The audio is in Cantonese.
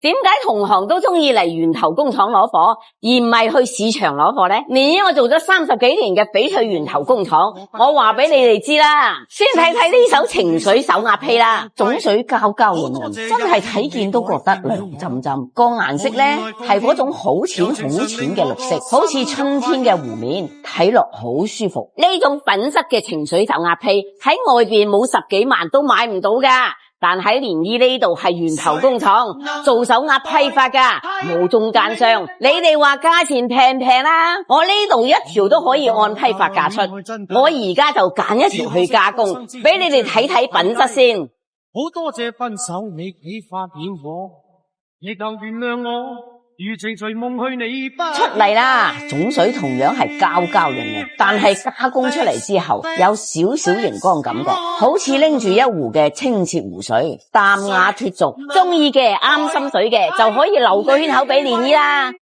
點解同行都中意嚟源頭工廠攞貨，而唔係去市場攞貨呢？我做咗30幾年嘅翡翠源頭工廠，我話俾你哋知啦。先睇睇呢首情緒手壓披啦，種水膠膠潤潤，真係睇見都覺得涼浸浸。個顏色呢係嗰種好淺好淺嘅綠色，好似春天嘅湖面，睇落好舒服。呢種品質嘅情緒手壓披喺外邊冇10幾萬都買唔到噶。但喺漣漪呢度係源頭工廠做手壓批發噶，冇中間商。你哋話價錢平唔平啦？我呢度一條都可以按批發價出，我而家就揀一條去加工，俾你哋睇睇品質先。好多謝分手你幾發點火，亦能原諒我。如情隨夢去你不出嚟啦，種水同樣係膠膠潤潤，但係加工出嚟之後有少少熒光感覺，好似拎住一壺嘅清澈湖水，淡雅脫俗。中意嘅啱心水嘅就可以留個圈口俾漣漪啦。